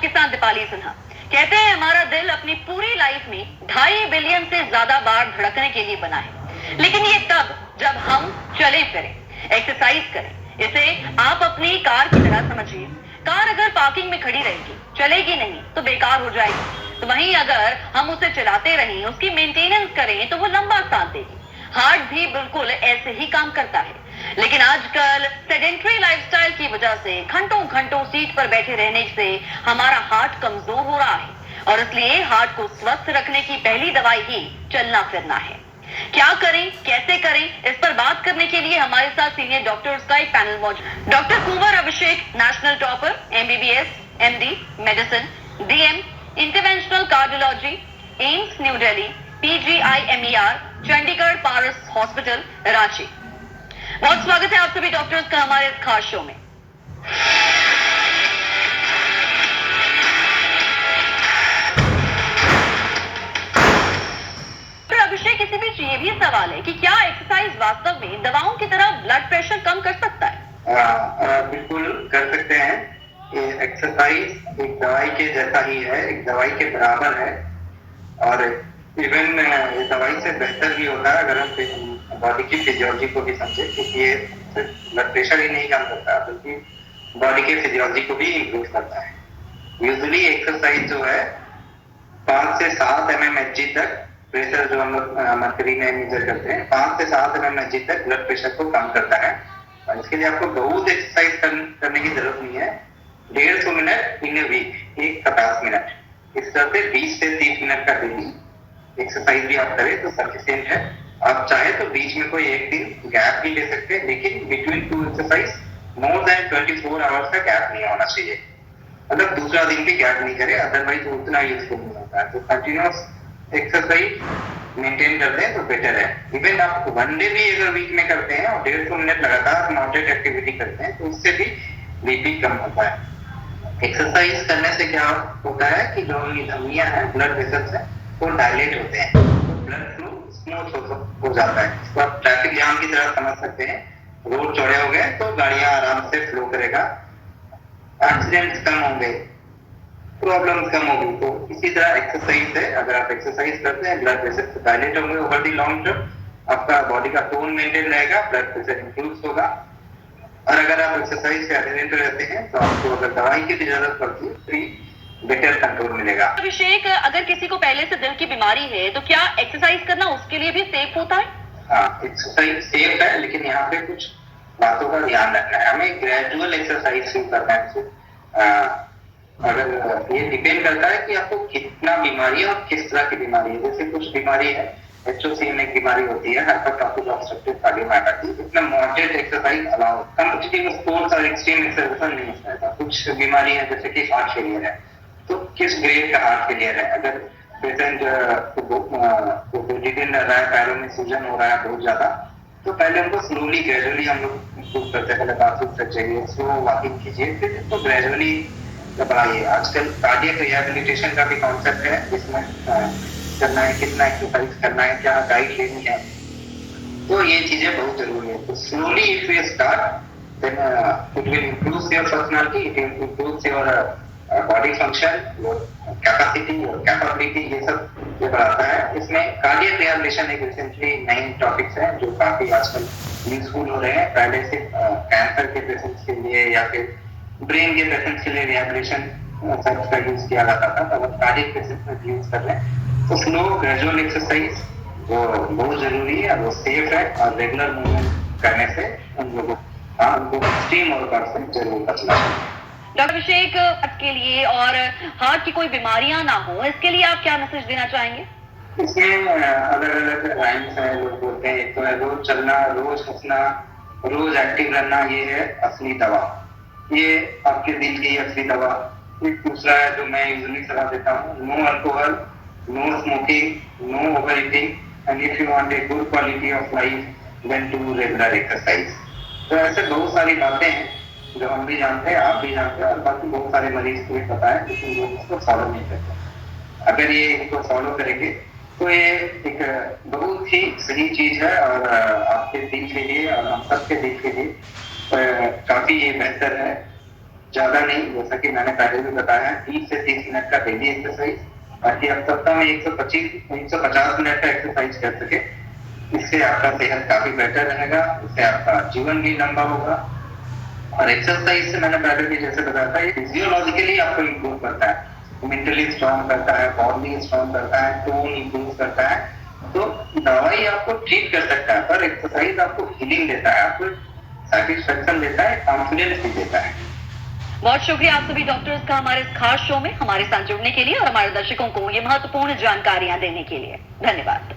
के साथ दीपाली सिन्हा। कहते हैं हमारा दिल अपनी पूरी लाइफ में 2.5 बिलियन से ज्यादा बार धड़कने के लिए बना है, लेकिन ये तब जब हम चले फिरें, एक्सरसाइज करें। इसे आप अपनी कार की तरह समझिए। कार अगर पार्किंग में खड़ी रहेगी, चलेगी नहीं तो बेकार हो जाएगी। तो वहीं अगर हम उसे चलाते रहें, उसकी मेंटेनेंस करें, तो वो लंबा साथ देगी। हार्ट भी बिल्कुल ऐसे ही काम करता है, लेकिन आजकल सेडेंटरी लाइफस्टाइल की वजह से घंटों घंटों सीट पर बैठे रहने से हमारा हार्ट कमजोर हो रहा है, और इसलिए हार्ट को स्वस्थ रखने की पहली दवाई ही चलना फिरना है। क्या करें, कैसे करें, इस पर बात करने के लिए हमारे साथ सीनियर डॉक्टर्स का एक पैनल मौजूद। Doctor Kunwar Abhishek, national topper, MBBS, MD, medicine, DM, interventional cardiology, AIIMS new Delhi, PGIMER, Chandigarh Paras hospital, Ranchi. बहुत स्वागत है आप सभी डॉक्टर्स का हमारे इस खास शो में। डॉक्टर अभिषेक, इसी बीच ये भी सवाल है कि क्या एक्सरसाइज वास्तव में दवाओं की तरह ब्लड प्रेशर कम कर सकता है? बिल्कुल कर सकते हैं। ये एक्सरसाइज एक दवाई के जैसा ही है, एक दवाई के बराबर है, और इवन ये दवाई से बेहतर भी होता है अगर हम बॉडी की फिजियोलॉजी को भी समझे, क्योंकि ये ब्लड प्रेशर ही नहीं कम करता बल्कि बॉडी के फिजियोलॉजी को भी इम्प्रूव करता है। यूजुअली एक्सरसाइज जो है 5 से 7 mmHg तक प्रेशर, जो हम लोग मर्करी में मेजर करते हैं, 5 से 7 mmHg तक ब्लड प्रेशर को कम करता है। और इसके लिए आपको बहुत एक्सरसाइज करने की जरूरत नहीं है। 150 मिनट इन ए वीक, एक 50 मिनट, इस तरह से 20 से 30 मिनट का डेली एक्सरसाइज भी आप करें तो सफिशिएंट है। आप चाहे तो बीच में कोई एक दिन गैप भी ले सकते हैं, लेकिन between two exercise more than 24 hours का गैप नहीं होना चाहिए। मतलब दूसरा दिन भी गैप नहीं करे, अदरवाइज उतना यूजफुल नहीं होता है। तो कंटिन्यूअस एक्सरसाइज मेंटेन करते हैं तो बेटर है। इवन आप 1 डे भी अगर वीक में करते हैं और 150 मिनट लगातार मॉडरेट एक्टिविटी करते हैं तो उससे भी बीपी कम होता है। एक्सरसाइज करने से क्या होता है कि जो धमनियां हैं, ब्लड वेसल्स हैं, वो डायलेट होते हैं, ब्लड फ्लो स्मूथ हो जाता है। इसको आप ट्रैफिक जाम की तरह समझ सकते हैं। रोड चौड़े हो गए तो गाड़ियां आराम से फ्लो करेगा, एक्सीडेंट्स कम होंगे, प्रॉब्लम्स कम होगी। तो इसी तरह एक्सरसाइज है, अगर आप एक्सरसाइज करते हैं ब्लड प्रेशर डायलेट होंगे ओवर दी लॉन्ग टर्म, आपका बॉडी का टोन मेंटेन रहेगा, ब्लड प्रेशर इंप्रूव होगा। और अगर आप एक्सरसाइज के अटेंडेंट रहते हैं तो आपको अगर दवाई की भी जरूरत पड़ती है तो बेटर कंट्रोल मिलेगा। अभिषेक, अगर किसी को पहले से दिल की बीमारी है तो क्या एक्सरसाइज करना उसके लिए भी सेफ होता है? हाँ, एक्सरसाइज सेफ है, लेकिन यहाँ पे कुछ बातों का ध्यान रखना है। हमें ग्रेजुअल एक्सरसाइज शुरू करना है। अगर ये डिपेंड करता है कि आपको कितना बीमारी है और किस तरह की बीमारी है। जैसे कुछ बीमारी है, HOC में एक बीमारी होती है, हाइपरट्रोफिक ऑब्स्ट्रक्टिव कार्डियोमायोपैथी, इसमें moderate exercise allow, competitive sports और एक्सट्रीम एक्सरसाइज नहीं हो सकता। कुछ बीमारी है जैसे कि हार्ट फेलियर है, तो किस ग्रेड का हार्ट फेलियर है, अगर पेशेंट ब्रीदिंग रहा है, पैरों में सूजन हो रहा है बहुत ज्यादा, तो पहले उनको स्लोली ग्रेजुअली हम लोग इम्प्रूव करते हैं। पहले बाथरूम से चाहिए, स्लो वॉकिंग कीजिए, फिर इसको ग्रेजुअली बढ़ाइए। आजकल कार्डियक रिहैबिलिटेशन का भी कॉन्सेप्ट है, जिसमें करना है, कितना एक्सरसाइज करना है, क्या डाइट लेनी है, तो ये चीजें बहुत जरूरी है। तो slowly if you start then it will improve your personality, it will improve your body function, capacity और कैपेबिलिटी, ये सब ये बढ़ाता है। इसमें कार्डियक रिहैबिलिटेशन एक रिसेंटली नई टॉपिक्स है जो काफी आजकल यूजफुल हो रहे हैं। पहले से कैंसर के पेशेंट्स के लिए या फिर ब्रेन के पेशेंट्स के लिए रिहैबिलिटेशन सर्च का यूज किया जाता था, तब कार्डियक पेशेंट्स में यूज कर रहे हैं। तो स्लो ग्रेजुअल एक्सरसाइज वो बहुत जरूरी है, वो सेफ है, और रेगुलर मूवमेंट करने से उन लोगों उनको एक्सट्रीम और परसेंट जरूर बचना चाहिए। डॉक्टर अभिषेक, के लिए और हार्ट की कोई बीमारियां ना हो, इसके लिए आप क्या मैसेज देना चाहेंगे? इसमें अलग अलग राइम्स हैं। लोग बोलते हैं, एक तो है रोज चलना, रोज हंसना, रोज एक्टिव रहना, ये है असली दवा, ये आपके दिल की असली दवा। एक दूसरा है जो मैं यूजुअली सलाह देता हूँ, no alcohol, no smoking, no overeating, and if you want a good quality of life then do regular exercise. तो ऐसे बहुत सारी बातें हैं जो हम भी जानते हैं, आप भी जानते हैं, और बाकी बहुत सारे मरीज को भी पता है, लेकिन लोग इसको फॉलो नहीं करते। अगर ये इनको फॉलो करेंगे तो ये एक बहुत ही सही चीज है, और आपके दिल के लिए और हम सबके दिल के लिए काफी ये बेहतर है। ज्यादा नहीं, जैसा कि मैंने पहले भी बताया, 20 से 30 मिनट का डेली एक्सरसाइज, ताकि आप सप्ताह में 150 मिनट का एक्सरसाइज कर सके। इससे आपका सेहत काफी बेटर रहेगा, इससे आपका जीवन भी लंबा होगा। और एक्सरसाइज से मैंने पहले भी जैसे बताया था, ये फिजियोलॉजिकली आपको इम्प्रूव करता है, मेंटली स्ट्रांग करता है, बॉडी स्ट्रांग करता है, टोन इम्प्रूव करता है। तो दवाई आपको ठीक कर सकता है, पर एक्सरसाइज आपको हीलिंग देता है, आपको सेटिस्फेक्शन देता है, कॉन्फिडेंस भी देता है। बहुत शुक्रिया आप सभी डॉक्टर्स का हमारे इस खास शो में हमारे साथ जुड़ने के लिए और हमारे दर्शकों को ये महत्वपूर्ण जानकारियां देने के लिए। धन्यवाद।